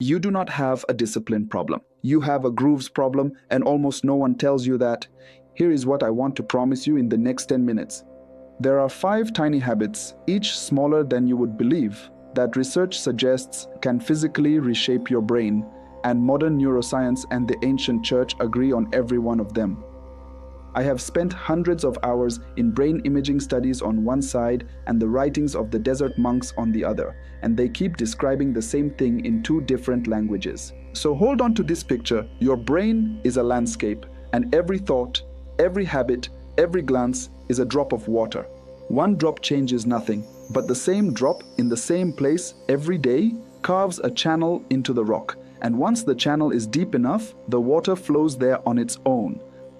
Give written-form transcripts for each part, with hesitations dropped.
You do not have a discipline problem. You have a grooves problem, and almost no one tells you that. Here is what I want to promise you in the next 10 minutes. There are 5 tiny habits, each smaller than you would believe, that research suggests can physically reshape your brain, and modern neuroscience and the ancient church agree on every one of them. I have spent hundreds of hours in brain imaging studies on one side and the writings of the desert monks on the other, and they keep describing the same thing in 2 different languages. So hold on to this picture. Your brain is a landscape, and every thought, every habit, every glance is a drop of water. One drop changes nothing, but the same drop in the same place every day carves a channel into the rock, and once the channel is deep enough, the water flows there on its own.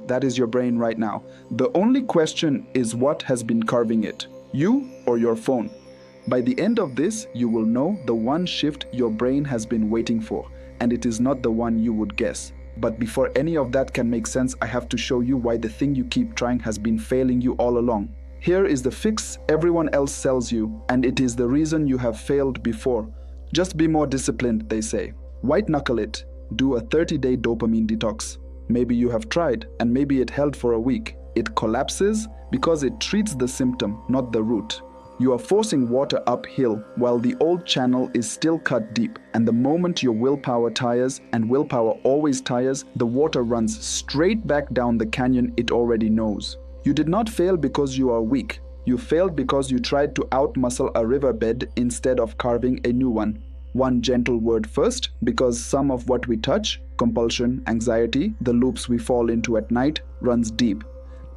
That is your brain right now. The only question is what has been carving it, you or your phone. By the end of this, you will know the one shift your brain has been waiting for, and it is not the one you would guess. But before any of that can make sense, I have to show you why the thing you keep trying has been failing you all along. Here is the fix everyone else sells you, and it is the reason you have failed before. Just be more disciplined, they say. White knuckle it. Do a 30-day dopamine detox. Maybe you have tried, and maybe it held for a week. It collapses because it treats the symptom, not the root. You are forcing water uphill while the old channel is still cut deep, and the moment your willpower tires, and willpower always tires, the water runs straight back down the canyon it already knows. You did not fail because you are weak. You failed because you tried to outmuscle a riverbed instead of carving a new one. One gentle word first, because some of what we touch, compulsion, anxiety, the loops we fall into at night, runs deep.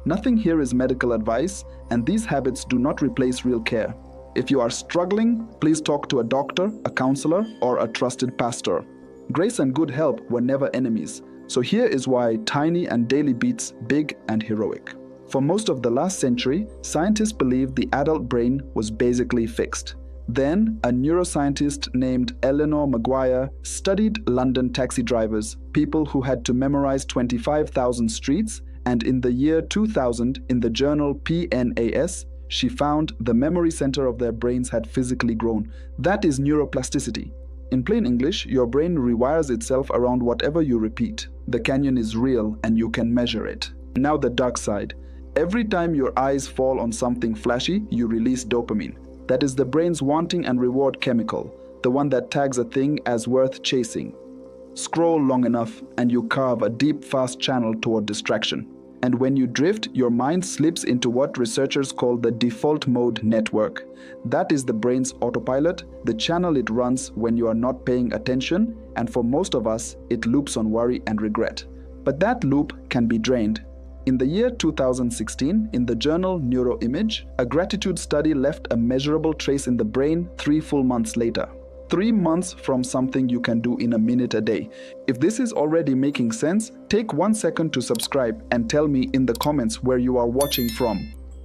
Nothing here is medical advice, and these habits do not replace real care. If you are struggling, please talk to a doctor, a counselor, or a trusted pastor. Grace and good help were never enemies, so here is why tiny and daily beats big and heroic. For most of the last century, scientists believed the adult brain was basically fixed. Then, a neuroscientist named Eleanor Maguire studied London taxi drivers, people who had to memorize 25,000 streets, and in the year 2000, in the journal PNAS, she found the memory center of their brains had physically grown. That is neuroplasticity. In plain English, your brain rewires itself around whatever you repeat. The canyon is real and you can measure it. Now the dark side. Every time your eyes fall on something flashy, you release dopamine. That is the brain's wanting and reward chemical, the one that tags a thing as worth chasing. Scroll long enough and you carve a deep, fast channel toward distraction. And when you drift, your mind slips into what researchers call the default mode network. That is the brain's autopilot, the channel it runs when you are not paying attention, and for most of us, it loops on worry and regret. But that loop can be drained. In the year 2016, in the journal Neuroimage, a gratitude study left a measurable trace in the brain 3 full months later. 3 months from something you can do in a minute a day. If this is already making sense, take 1 second to subscribe and tell me in the comments where you are watching from.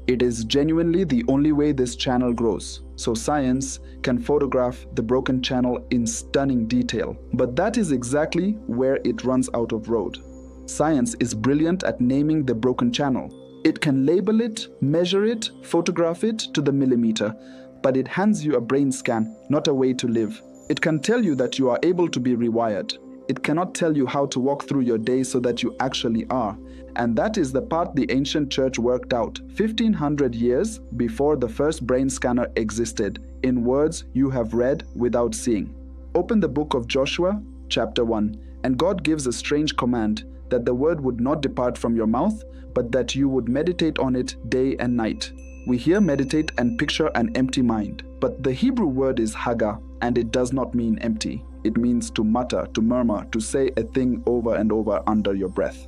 It is genuinely the only way this channel grows. So science can photograph the broken channel in stunning detail. But that is exactly where it runs out of road. Science is brilliant at naming the broken channel. It can label it, measure it, photograph it to the millimeter, but it hands you a brain scan, not a way to live. It can tell you that you are able to be rewired. It cannot tell you how to walk through your day so that you actually are. And that is the part the ancient church worked out 1500 years before the first brain scanner existed, in words you have read without seeing. Open the book of Joshua, chapter 1, and God gives a strange command, that the word would not depart from your mouth, but that you would meditate on it day and night. We here meditate and picture an empty mind, but the Hebrew word is haga, and it does not mean empty. It means to mutter, to murmur, to say a thing over and over under your breath.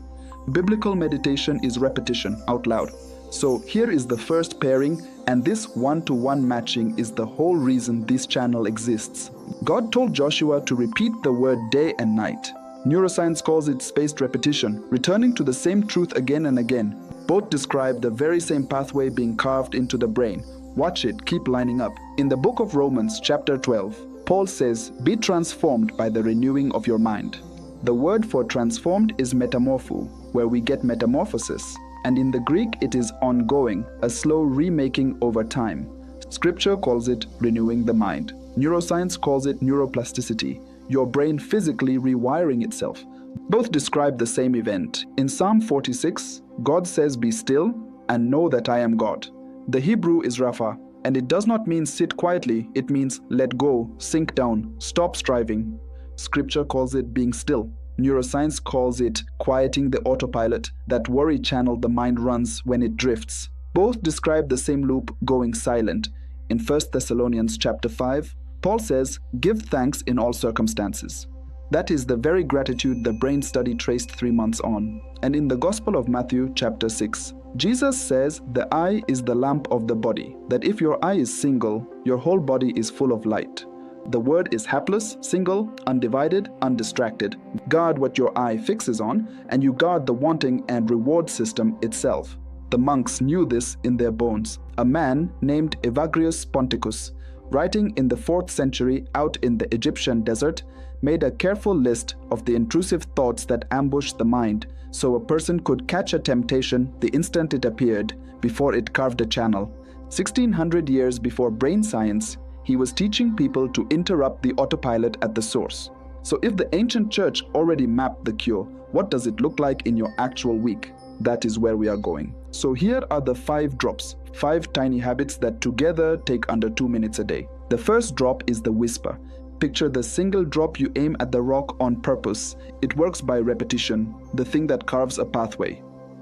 Biblical meditation is repetition out loud. So here is the first pairing, and this one-to-one matching is the whole reason this channel exists. God told Joshua to repeat the word day and night. Neuroscience calls it spaced repetition, returning to the same truth again and again. Both describe the very same pathway being carved into the brain. Watch it keep lining up. In the book of Romans, chapter 12, Paul says, "Be transformed by the renewing of your mind." The word for transformed is metamorpho, where we get metamorphosis. And in the Greek, it is ongoing, a slow remaking over time. Scripture calls it renewing the mind. Neuroscience calls it neuroplasticity. your brain physically rewiring itself. Both describe the same event. In Psalm 46, God says, "Be still and know that I am God." The Hebrew is Rapha, and it does not mean sit quietly. It means let go, sink down, stop striving. Scripture calls it being still. Neuroscience calls it quieting the autopilot, that worry channel the mind runs when it drifts. Both describe the same loop, going silent. In 1 Thessalonians chapter 5, Paul says, "Give thanks in all circumstances." That is the very gratitude the brain study traced 3 months on. And in the Gospel of Matthew chapter 6, Jesus says the eye is the lamp of the body, that if your eye is single, your whole body is full of light. The word is hapless, single, undivided, undistracted. Guard what your eye fixes on, and you guard the wanting and reward system itself. The monks knew this in their bones. A man named Evagrius Ponticus, writing in the 4th century out in the Egyptian desert, made a careful list of the intrusive thoughts that ambush the mind, so a person could catch a temptation the instant it appeared, before it carved a channel. 1600 years before brain science, he was teaching people to interrupt the autopilot at the source. So if the ancient church already mapped the cure, what does it look like in your actual week? That is where we are going. So here are the 5 drops, 5 tiny habits that together take under 2 minutes a day. The first drop is the whisper. Picture the single drop you aim at the rock on purpose. It works by repetition, the thing that carves a pathway.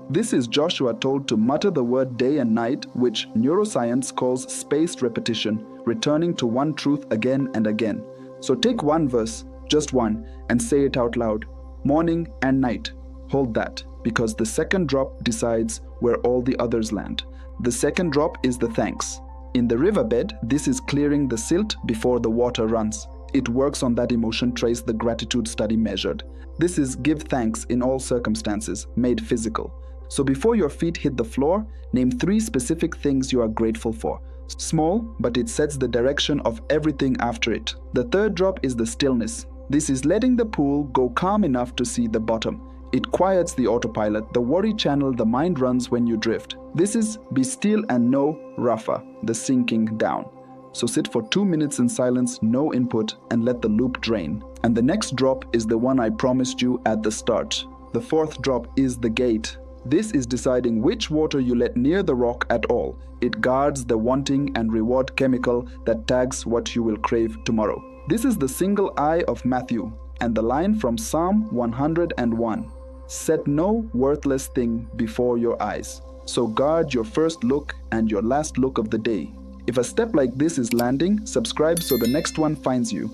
This is Joshua told to mutter the word day and night, which neuroscience calls spaced repetition, returning to one truth again and again. So take one verse, just one, and say it out loud. Morning and night. Hold that, because the second drop decides where all the others land. The second drop is the thanks. In the riverbed, this is clearing the silt before the water runs. It works on that emotion trace the gratitude study measured. This is give thanks in all circumstances, made physical. So before your feet hit the floor, name 3 specific things you are grateful for. Small, but it sets the direction of everything after it. The third drop is the stillness. This is letting the pool go calm enough to see the bottom. It quiets the autopilot, the worry channel the mind runs when you drift. This is be still and know Rapha, the sinking down. So sit for 2 minutes in silence, no input, and let the loop drain. And the next drop is the one I promised you at the start. The fourth drop is the gate. This is deciding which water you let near the rock at all. It guards the wanting and reward chemical that tags what you will crave tomorrow. This is the single eye of Matthew and the line from Psalm 101. Set no worthless thing before your eyes. So guard your first look and your last look of the day. If a step like this is landing, subscribe so the next one finds you.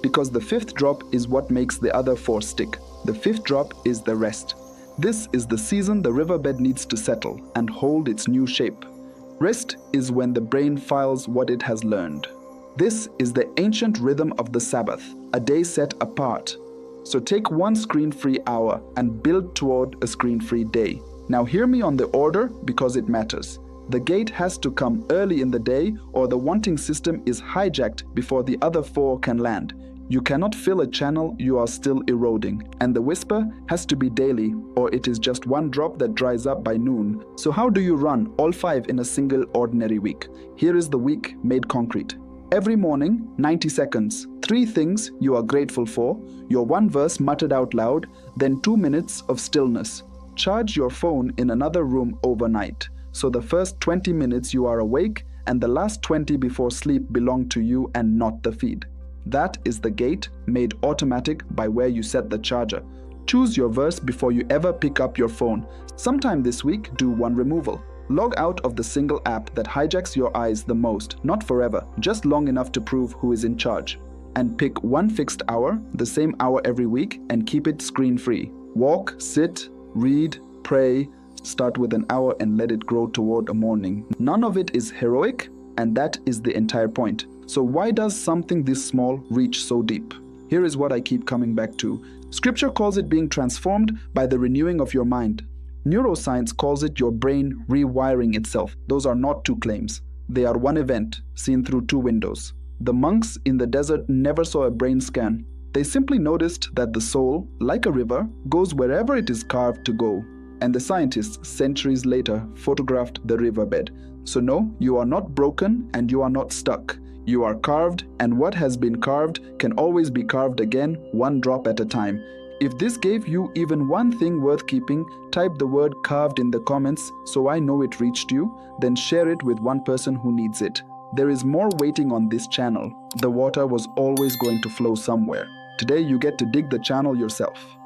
Because the 5th drop is what makes the other 4 stick. The 5th drop is the rest. This is the season the riverbed needs to settle and hold its new shape. Rest is when the brain files what it has learned. This is the ancient rhythm of the Sabbath, a day set apart. So take one screen-free hour and build toward a screen-free day. Now hear me on the order because it matters. The gate has to come early in the day or the wanting system is hijacked before the other 4 can land. You cannot fill a channel you are still eroding. And the whisper has to be daily or it is just one drop that dries up by noon. So how do you run all 5 in a single ordinary week? Here is the week made concrete. Every morning, 90 seconds, 3 things you are grateful for, your 1 verse muttered out loud, then 2 minutes of stillness. Charge your phone in another room overnight. So the first 20 minutes you are awake and the last 20 before sleep belong to you and not the feed. That is the gate made automatic by where you set the charger. Choose your verse before you ever pick up your phone. Sometime this week, do 1 removal. Log out of the single app that hijacks your eyes the most, not forever, just long enough to prove who is in charge. And pick 1 fixed hour, the same hour every week, and keep it screen-free. Walk, sit, read, pray. Start with an hour and let it grow toward a morning. None of it is heroic, and that is the entire point. So why does something this small reach so deep? Here is what I keep coming back to. Scripture calls it being transformed by the renewing of your mind. Neuroscience calls it your brain rewiring itself. Those are not 2 claims. They are 1 event seen through 2 windows. The monks in the desert never saw a brain scan. They simply noticed that the soul, like a river, goes wherever it is carved to go. And the scientists, centuries later, photographed the riverbed. So no, you are not broken and you are not stuck. You are carved, and what has been carved can always be carved again, one drop at a time. If this gave you even one thing worth keeping, type the word carved in the comments so I know it reached you, then share it with one person who needs it. There is more waiting on this channel. The water was always going to flow somewhere. Today you get to dig the channel yourself.